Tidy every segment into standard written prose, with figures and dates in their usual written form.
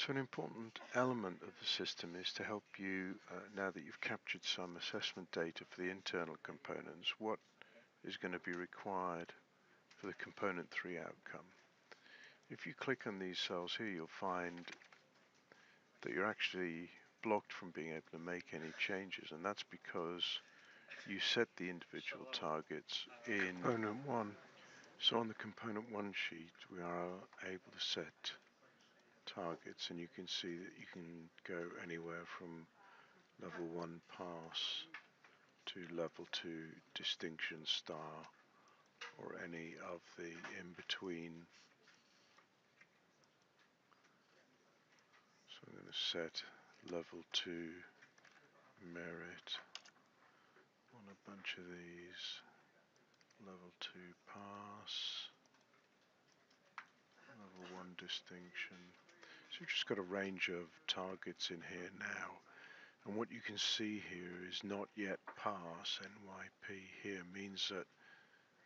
So an important element of the system is to help you, now that you've captured some assessment data for the internal components, what is going to be required for the component 3 outcome. If you click on these cells here, you'll find that you're actually blocked from being able to make any changes, and that's because you set the individual targets in component 1. So on the component 1 sheet, we are able to set targets, and you can see that you can go anywhere from level 1 pass to level 2 distinction star, or any of the in between. So I'm going to set level 2 merit on a bunch of these, level 2 pass, level 1 distinction. So you've just got a range of targets in here now, and what you can see here is not yet pass. NYP here means that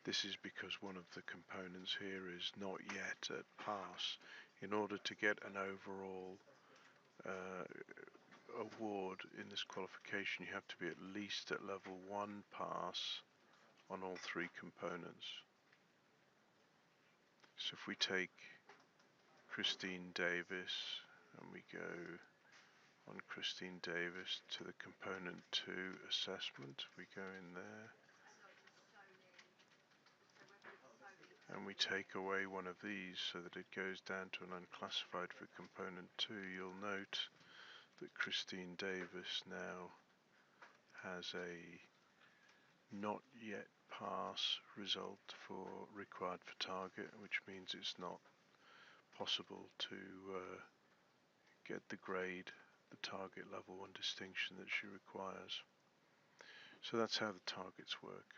this is because one of the components here is not yet at pass. In order to get an overall award in this qualification, you have to be at least at level 1 pass on all 3 components. So if we take Christine Davis and we go on Christine Davis to the component 2 assessment, we go in there and we take away one of these so that it goes down to an unclassified for component 2, you'll note that Christine Davis now has a not yet pass result for required for target, which means it's not possible to get the grade, the target level 1 distinction that she requires. So that's how the targets work.